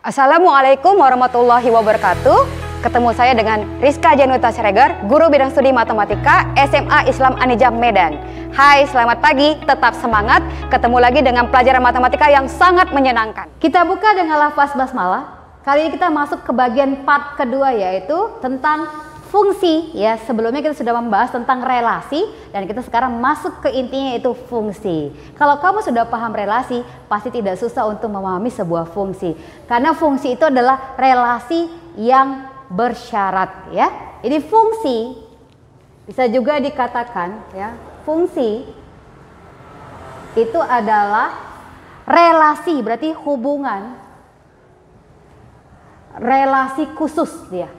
Assalamualaikum warahmatullahi wabarakatuh. Ketemu saya dengan Rizka Januta Siregar, guru bidang studi matematika SMA Islam Anijam Medan. Hai, selamat pagi, tetap semangat. Ketemu lagi dengan pelajaran matematika yang sangat menyenangkan. Kita buka dengan lafaz basmalah. Kali ini kita masuk ke bagian part kedua, yaitu tentang fungsi. Ya, sebelumnya kita sudah membahas tentang relasi dan kita sekarang masuk ke intinya, yaitu fungsi. Kalau kamu sudah paham relasi, pasti tidak susah untuk memahami sebuah fungsi. Karena fungsi itu adalah relasi yang bersyarat, ya. Ini fungsi bisa juga dikatakan, ya, fungsi itu adalah relasi, berarti hubungan, relasi khusus dia.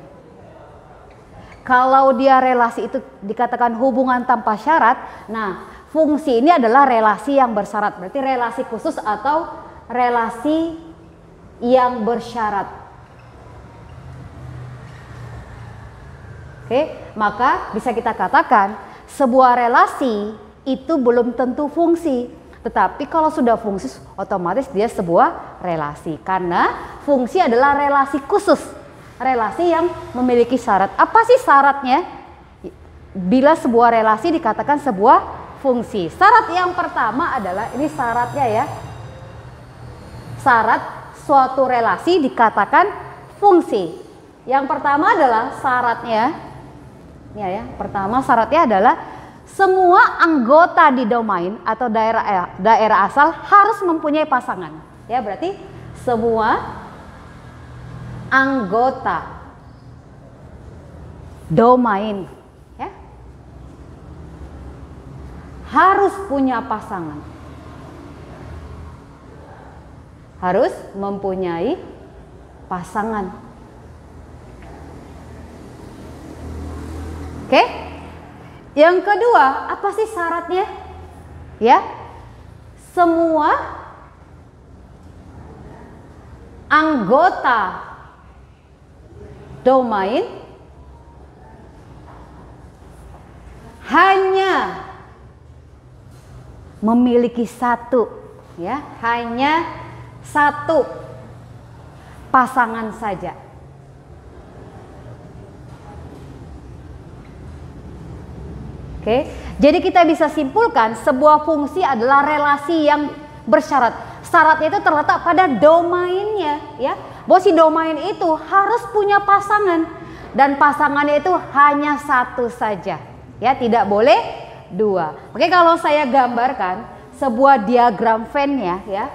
Kalau dia relasi itu dikatakan hubungan tanpa syarat, nah fungsi ini adalah relasi yang bersyarat, berarti relasi khusus atau relasi yang bersyarat. Oke, maka bisa kita katakan sebuah relasi itu belum tentu fungsi, tetapi kalau sudah fungsi otomatis dia sebuah relasi, karena fungsi adalah relasi khusus, relasi yang memiliki syarat. Apa sih syaratnya bila sebuah relasi dikatakan sebuah fungsi? Syarat yang pertama adalah, ini syaratnya ya, syarat suatu relasi dikatakan fungsi. Yang pertama adalah syaratnya, ya, pertama syaratnya adalah semua anggota di domain atau daerah asal harus mempunyai pasangan. Ya, berarti semua anggota domain, ya, harus punya pasangan, harus mempunyai pasangan. Oke, yang kedua, apa sih syaratnya? Ya, semua anggota domain hanya memiliki satu, ya, hanya satu pasangan saja. Oke, jadi kita bisa simpulkan sebuah fungsi adalah relasi yang bersyarat. Syaratnya itu terletak pada domainnya, ya. Bahwa si domain itu harus punya pasangan dan pasangannya itu hanya satu saja, ya, tidak boleh dua. Oke, kalau saya gambarkan sebuah diagram Venn-nya, ya.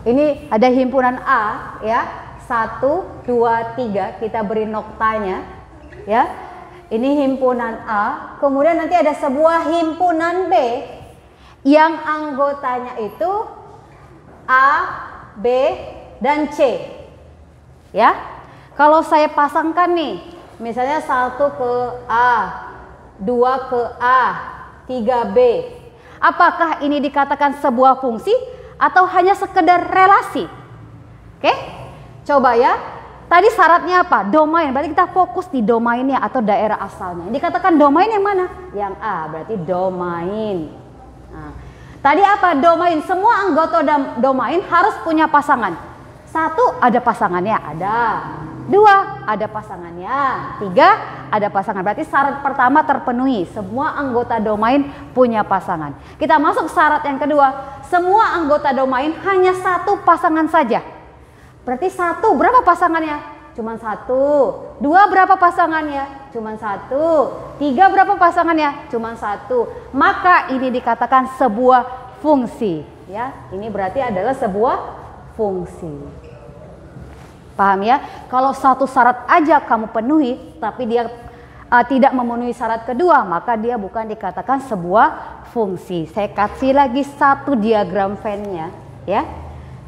Ini ada himpunan A, ya, 1, 2, 3, kita beri noktanya, ya. Ini himpunan A, kemudian nanti ada sebuah himpunan B yang anggotanya itu A, B, dan C. Ya, kalau saya pasangkan nih, misalnya 1 ke A, 2 ke A, 3 B. Apakah ini dikatakan sebuah fungsi atau hanya sekedar relasi? Oke, coba ya. Tadi syaratnya apa? Domain, berarti kita fokus di domainnya atau daerah asalnya. Dikatakan domain yang mana? Yang A, berarti domain. Nah, tadi apa? Domain, semua anggota domain harus punya pasangan. 1, ada pasangannya, ada. 2, ada pasangannya. 3, ada pasangan. Berarti syarat pertama terpenuhi, semua anggota domain punya pasangan. Kita masuk syarat yang kedua, semua anggota domain hanya satu pasangan saja. Berarti 1, berapa pasangannya? Cuman 1. 2, berapa pasangannya? Cuman 1. 3, berapa pasangannya? Cuman 1. Maka ini dikatakan sebuah fungsi, ya. Ini berarti adalah sebuah fungsi. Paham ya? Kalau satu syarat aja kamu penuhi tapi dia tidak memenuhi syarat kedua, maka dia bukan dikatakan sebuah fungsi. Saya kasih lagi satu diagram Venn-nya, ya.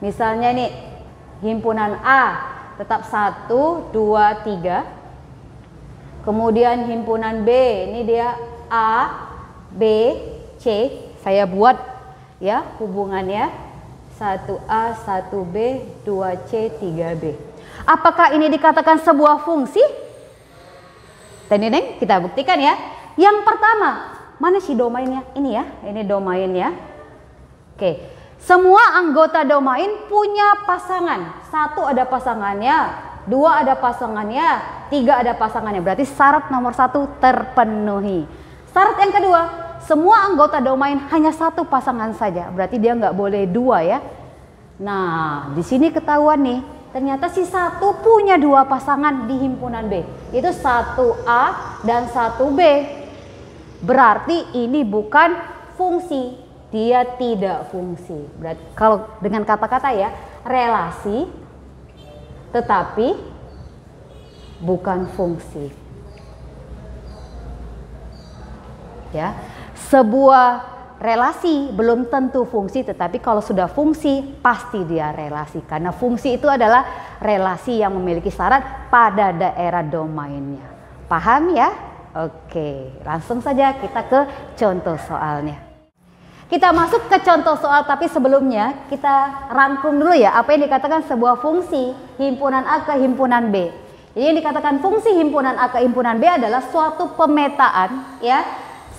Misalnya nih, himpunan A tetap 1, 2, 3. Kemudian himpunan B, ini dia A, B, C. Saya buat, ya, hubungannya 1A, 1B, 2C, 3B. Apakah ini dikatakan sebuah fungsi? Dan ini kita buktikan ya. Yang pertama, mana sih domainnya? Ini ya, ini domainnya. Oke, Semua anggota domain punya pasangan. 1 ada pasangannya, 2 ada pasangannya, 3 ada pasangannya. Berarti syarat nomor 1 terpenuhi. Syarat yang kedua, semua anggota domain hanya 1 pasangan saja. Berarti dia nggak boleh 2 ya. Nah, di sini ketahuan nih, ternyata si 1 punya 2 pasangan di himpunan B. Itu 1A dan 1B. Berarti ini bukan fungsi. Dia tidak fungsi. Berarti kalau dengan kata-kata ya, relasi tetapi bukan fungsi. Ya, sebuah relasi belum tentu fungsi, tetapi kalau sudah fungsi pasti dia relasi, karena fungsi itu adalah relasi yang memiliki syarat pada daerah domainnya. Paham ya? Oke, langsung saja kita ke contoh soalnya. Kita masuk ke contoh soal, tapi sebelumnya kita rangkum dulu ya apa yang dikatakan sebuah fungsi himpunan A ke himpunan B. Jadi yang dikatakan fungsi himpunan A ke himpunan B adalah suatu pemetaan ya.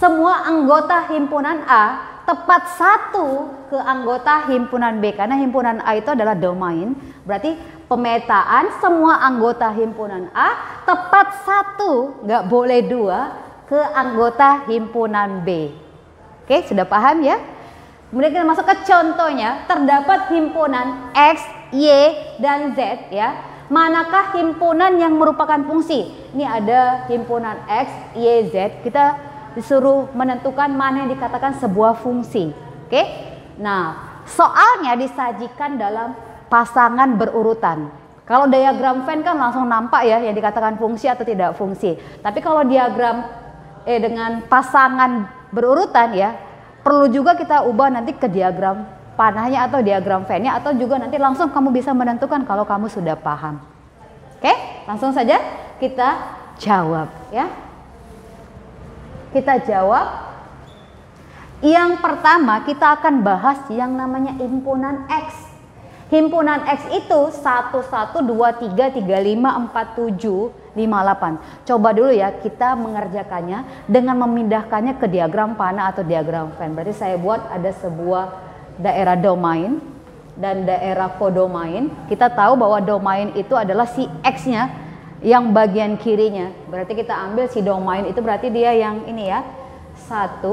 Semua anggota himpunan A tepat 1 ke anggota himpunan B, karena himpunan A itu adalah domain. Berarti pemetaan semua anggota himpunan A tepat 1, nggak boleh 2 ke anggota himpunan B. Oke, sudah paham ya? Kemudian kita masuk ke contohnya. Terdapat himpunan X, Y, dan Z ya. Manakah himpunan yang merupakan fungsi? Ini ada himpunan X, Y, Z. Kita disuruh menentukan mana yang dikatakan sebuah fungsi. Oke? Nah, soalnya disajikan dalam pasangan berurutan. Kalau diagram Venn kan langsung nampak ya yang dikatakan fungsi atau tidak fungsi. Tapi kalau diagram dengan pasangan berurutan ya, perlu juga kita ubah nanti ke diagram panahnya atau diagram Venn-nya, atau juga nanti langsung kamu bisa menentukan kalau kamu sudah paham. Oke, langsung saja kita jawab ya. Kita jawab. Yang pertama kita akan bahas yang namanya himpunan X. Himpunan X itu 1, 1, 2, 3, 3, 5, 4, 7, 5, 8. Coba dulu ya kita mengerjakannya dengan memindahkannya ke diagram panah atau diagram Venn. Berarti saya buat ada sebuah daerah domain dan daerah kodomain. Kita tahu bahwa domain itu adalah si X-nya yang bagian kirinya. Berarti kita ambil si domain itu, berarti dia yang ini ya. 1,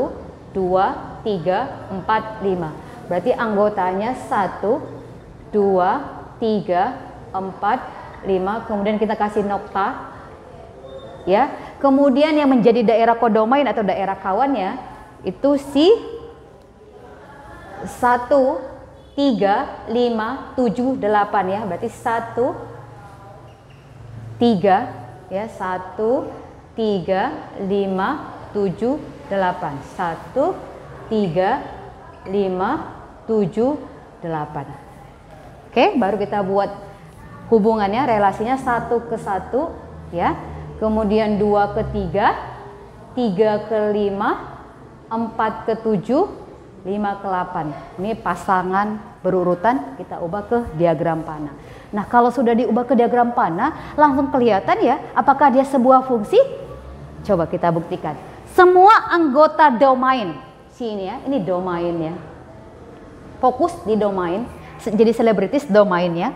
2, 3, 4, 5. Berarti anggotanya 1, 2, 3, 4, 5. Kemudian kita kasih nokta ya. Kemudian yang menjadi daerah kodomain atau daerah kawannya itu si 1, 3, 5, 7, 8 ya. Berarti 1, 3 ya, 1, 3, 5, 7, 8. 1, 3, 5, 7, 8. Oke, baru kita buat hubungannya, relasinya 1 ke 1 ya. Kemudian 2 ke 3, 3 ke 5, 4 ke 7, 5 ke 8. Ini pasangan berurutan, kita ubah ke diagram panah. Nah, kalau sudah diubah ke diagram panah, langsung kelihatan ya apakah dia sebuah fungsi? Coba kita buktikan. Semua anggota domain, sini ya, ini domain ya. Fokus di domain. Jadi selebritis domainnya.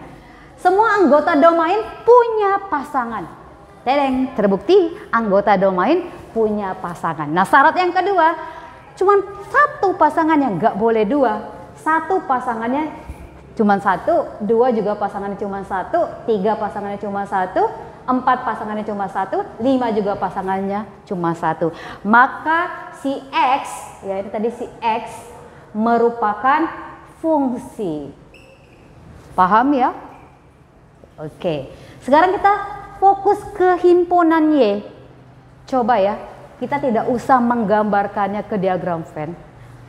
Semua anggota domain punya pasangan. Tereng, terbukti anggota domain punya pasangan. Nah, syarat yang kedua, cuman 1 pasangan yang nggak boleh 2. 1 pasangannya cuman 1, 2 juga pasangannya cuma 1, 3 pasangannya cuma 1, 4 pasangannya cuma 1, 5 juga pasangannya cuma 1. Maka si X, ya ini tadi si X merupakan fungsi. Paham ya? Oke. Sekarang kita fokus ke himpunan Y. Coba ya, kita tidak usah menggambarkannya ke diagram Venn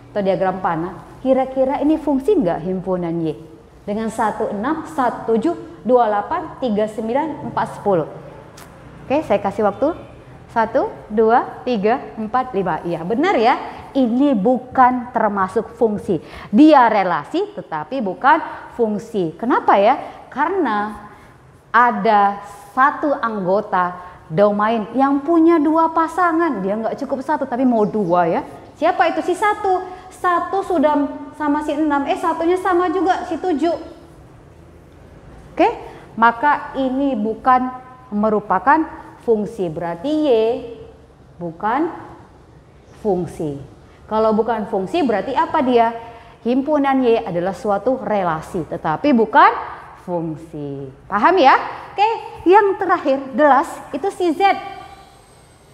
atau diagram panah. Kira-kira ini fungsi nggak himpunan Y? Dengan 1, 6, 1, 7, 2, 8, 3, 9, 4, 10. Oke, saya kasih waktu. 1, 2, 3, 4, 5. Iya, benar ya. Ini bukan termasuk fungsi. Dia relasi tetapi bukan fungsi. Kenapa ya? Karena ada 1 anggota domain yang punya 2 pasangan. Dia nggak cukup 1 tapi mau 2 ya. Siapa itu si 1? 1 sama si 6, satunya sama juga si 7. Oke, maka ini bukan merupakan fungsi, berarti Y bukan fungsi. Kalau bukan fungsi berarti apa dia? Himpunan Y adalah suatu relasi, tetapi bukan fungsi. Paham ya? Oke, yang terakhir, the last, itu si Z.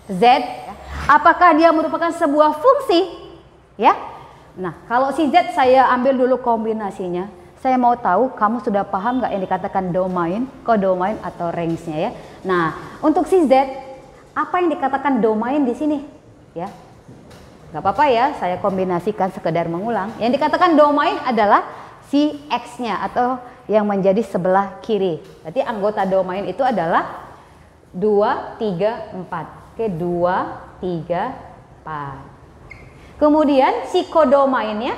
Z, apakah dia merupakan sebuah fungsi? Ya. Nah, kalau si Z saya ambil dulu kombinasinya. Saya mau tahu kamu sudah paham nggak yang dikatakan domain, kodomain atau range-nya ya. Nah, untuk si Z, apa yang dikatakan domain di sini? Ya, nggak apa-apa ya, saya kombinasikan sekedar mengulang. Yang dikatakan domain adalah si X-nya atau yang menjadi sebelah kiri. Berarti anggota domain itu adalah 2, 3, 4. Oke, 2, 3, 4. Kemudian si kodomainnya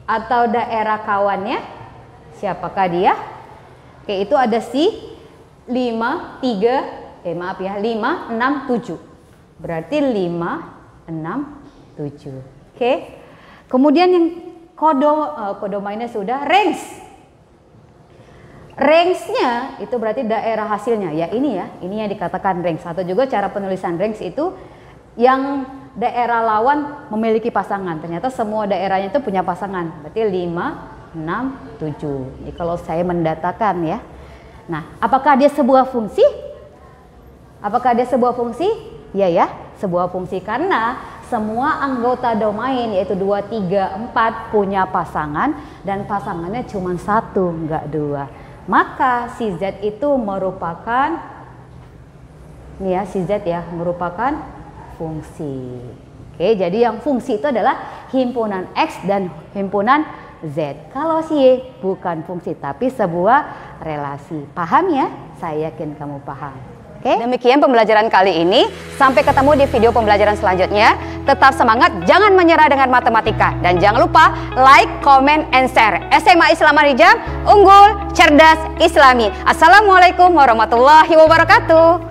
atau daerah kawannya, siapakah dia? Oke, itu ada si 5, 3, 5, 6, 7. Berarti 5, 6, 7. Oke. Kemudian yang kodomainnya sudah, range. Range-nya itu berarti daerah hasilnya. Ya ini yang dikatakan range. Atau juga cara penulisan range itu yang daerah lawan memiliki pasangan. Ternyata semua daerahnya itu punya pasangan. Berarti 5, 6, 7. Jadi kalau saya mendatakan ya. Nah, apakah dia sebuah fungsi? Apakah dia sebuah fungsi? Ya, sebuah fungsi karena semua anggota domain yaitu 2, 3, 4 punya pasangan dan pasangannya cuma 1, enggak 2. Maka si Z itu merupakan si Z ya, merupakan fungsi. Oke, jadi yang fungsi itu adalah himpunan X dan himpunan Z. Kalau si Y bukan fungsi tapi sebuah relasi. Paham ya? Saya yakin kamu paham. Oke, demikian pembelajaran kali ini. Sampai ketemu di video pembelajaran selanjutnya. Tetap semangat, jangan menyerah dengan matematika. Dan jangan lupa like, comment, and share. SMA Islam Marijam, unggul, cerdas, Islami. Assalamualaikum warahmatullahi wabarakatuh.